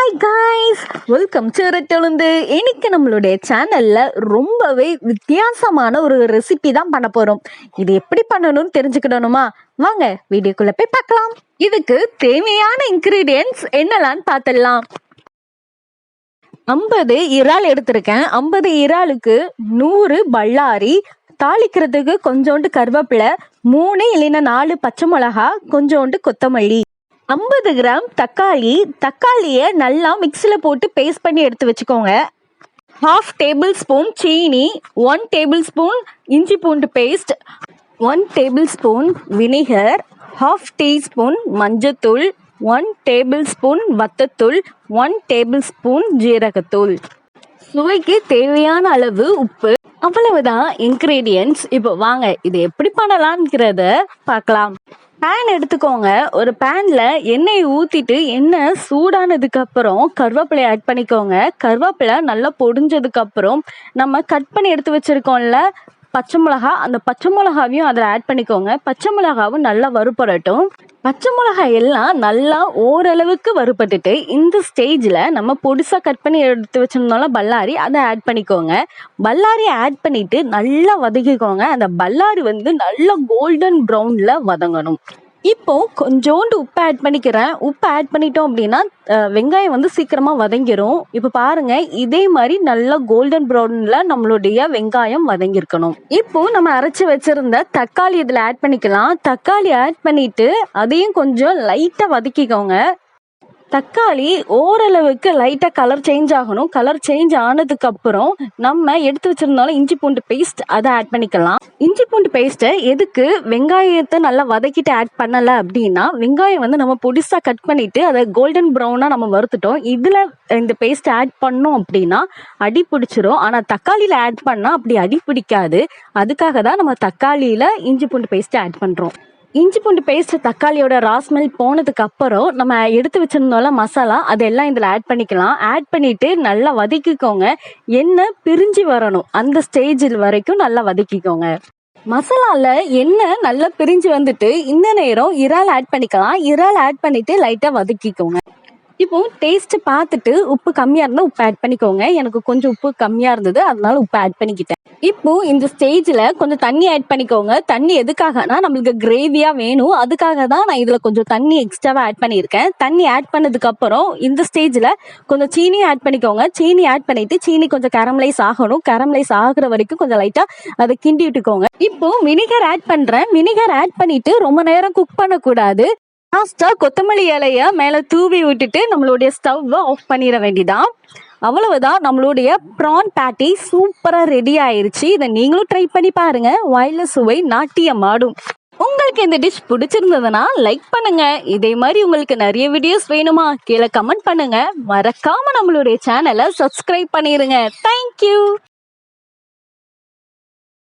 Hi guys, welcome to ரெட்டெழுந்து. இன்னைக்கு நம்மளுடைய சேனல்ல ரொம்பவே வித்தியாசமான ஒரு ரெசிபி தான் பண்ண போறோம். இது எப்படி பண்ணணும்னு தெரிஞ்சுக்கணுமா? வாங்க வீடியோக்குள்ள போய் பார்க்கலாம். இதுக்கு தேவையான இன்கிரீடியன்ஸ் என்னெல்லாம் பார்த்துடலாம். 50 இறால் எடுத்திருக்கேன். 50 இறாலுக்கு 100 பல்லாரி, தாளிக்கிறதுக்கு கொஞ்சோண்டு கருவேப்பிலை, 3 இல்லைன்னா 4 பச்சை மிளகா, கொஞ்சோண்டு கொத்தமல்லி, 50 கிராம் தக்காளி. தக்காளியை நல்லா மிக்சியில் போட்டு பேஸ்ட் பண்ணி எடுத்து வச்சுக்கோங்க. 1/2 டேபிள் ஸ்பூன் சீனி, 1 டேபிள் ஸ்பூன் இஞ்சி பூண்டு paste, 1 tablespoon vinegar, 1/2 teaspoon மஞ்சத்தூள், 1 டேபிள் ஸ்பூன் வத்தத்தூள், 1 டேபிள் ஸ்பூன் ஜீரகத்தூள், சுவைக்கு தேவையான அளவு உப்பு. அவ்வளவுதான் இன்க்ரீடியன்ட்ஸ். இப்போ வாங்க இது எப்படி பண்ணலாம்ங்கிறத பார்க்கலாம். பேன் எடுத்துக்கோங்க. ஒரு பேன்ல எண்ணெய் ஊற்றிட்டு எண்ணெய் சூடானதுக்கு அப்புறம் கருவேப்பிலை ஆட் பண்ணிக்கோங்க. கருவேப்பிலை நல்லா பொடிஞ்சதுக்கு அப்புறம் நம்ம கட் பண்ணி எடுத்து வச்சிருக்கோம்ல பச்சை மிளகா, அந்த பச்சை மிளகாவையும் அதில் ஆட் பண்ணிக்கோங்க. பச்சை மிளகாவும் நல்லா வறுபடட்டும். பச்சை மிளகாய் எல்லாம் நல்லா ஓரளவுக்கு வறுபட்டுட்டு இந்த ஸ்டேஜில் நம்ம பொடிசாக கட் பண்ணி எடுத்து வச்சிருந்தோம்ல பல்லாரி, அதை ஆட் பண்ணிக்கோங்க. பல்லாரி ஆட் பண்ணிட்டு நல்லா வதக்கிக்கோங்க. அந்த பல்லாரி நல்லா கோல்டன் ப்ரௌனில் வதங்கணும். இப்போ கொஞ்சோண்டு உப்பு ஆட் பண்ணிக்கிறேன். உப்பு ஆட் பண்ணிட்டோம் அப்படின்னா வெங்காயம் சீக்கிரமாக வதங்கிரும். இப்போ பாருங்க, இதே மாதிரி நல்லா கோல்டன் ப்ரௌனில் நம்மளுடைய வெங்காயம் வதங்கியிருக்கணும். இப்போ நம்ம அரைச்சி வச்சிருந்த தக்காளி இதில் ஆட் பண்ணிக்கலாம். தக்காளி ஆட் பண்ணிட்டு அதையும் கொஞ்சம் லைட்டாக வதக்கிக்கோங்க. தக்காளி ஓரளவுக்கு லைட்டாக கலர் சேஞ்ச் ஆகணும். கலர் சேஞ்ச் ஆனதுக்கு அப்புறம் நம்ம எடுத்து வச்சிருந்தாலும் இஞ்சி பூண்டு பேஸ்ட் அதை ஆட் பண்ணிக்கலாம். இஞ்சி பூண்டு பேஸ்ட்டை எதுக்கு வெங்காயத்தை நல்லா வதக்கிட்டு ஆட் பண்ணலை அப்படின்னா, வெங்காயம் நம்ம பொடிசாக கட் பண்ணிட்டு அதை கோல்டன் ப்ரௌனாக நம்ம வறுத்துட்டோம். இதில் இந்த பேஸ்ட் ஆட் பண்ணோம் அப்படின்னா அடி பிடிச்சிரும். ஆனால் தக்காளியில் ஆட் பண்ணால் அப்படி அடி பிடிக்காது. அதுக்காக தான் நம்ம தக்காளியில் இஞ்சி பூண்டு பேஸ்ட்டை ஆட் பண்ணுறோம். இஞ்சி பூண்டு பேஸ்ட் தக்காளியோட ராஸ்மெல் போனதுக்கு அப்புறம் நம்ம எடுத்து வச்சிருந்தோம்ல மசாலா, அதெல்லாம் இதில் ஆட் பண்ணிக்கலாம். ஆட் பண்ணிட்டு நல்லா வதக்கிக்கோங்க. எண்ணெய் பிரிஞ்சு வரணும். அந்த ஸ்டேஜில் வரைக்கும் நல்லா வதக்கிக்கோங்க. மசாலாவில் எண்ணெய் நல்லா பிரிஞ்சு வந்துட்டு இந்த நேரம் இறால் ஆட் பண்ணிக்கலாம். இறால் ஆட் பண்ணிட்டு லைட்டாக வதக்கிக்கோங்க. இப்போ டேஸ்ட் பார்த்துட்டு உப்பு கம்மியாக இருந்தால் உப்பு ஆட் பண்ணிக்கோங்க. எனக்கு கொஞ்சம் உப்பு கம்மியாக இருந்தது, அதனால உப்பு ஆட் பண்ணிக்கிட்டேன். இப்போ இந்த ஸ்டேஜில் கொஞ்சம் தண்ணி ஆட் பண்ணிக்கோங்க. தண்ணி எதுக்காகனா நம்மளுக்கு கிரேவியாக வேணும். அதுக்காக தான் நான் இதில் கொஞ்சம் தண்ணி எக்ஸ்ட்ராவாக ஆட் பண்ணியிருக்கேன். தண்ணி ஆட் பண்ணதுக்கப்புறம் இந்த ஸ்டேஜில் கொஞ்சம் சீனியும் ஆட் பண்ணிக்கோங்க. சீனி ஆட் பண்ணிவிட்டு சீனி கொஞ்சம் கேரமலைஸ் ஆகணும். கேரமலைஸ் ஆகுற வரைக்கும் கொஞ்சம் லைட்டாக அதை கிண்டி விட்டுக்கோங்க. இப்போ வினிகர் ஆட் பண்ணுறேன். வினிகர் ஆட் பண்ணிவிட்டு ரொம்ப நேரம் குக் பண்ணக்கூடாது. லாஸ்ட்டாக கொத்தமல்லி இலையை மேலே தூவி விட்டுட்டு நம்மளுடைய ஸ்டவ்வை ஆஃப் பண்ணிட வேண்டியதான். அவ்வளவுதான், நம்மளுடைய ப்ரான் பேட்டி சூப்பராக ரெடி ஆயிடுச்சு. இதை நீங்களும் ட்ரை பண்ணி பாருங்க. வாயில சுவை நாட்டியமாடும். உங்களுக்கு இந்த டிஷ் பிடிச்சிருந்ததுன்னா லைக் பண்ணுங்க. இதே மாதிரி உங்களுக்கு நிறைய வீடியோஸ் வேணுமா கீழே கமெண்ட் பண்ணுங்க. மறக்காம நம்மளுடைய சேனலை சப்ஸ்கிரைப் பண்ணிடுங்க. தேங்க்யூ.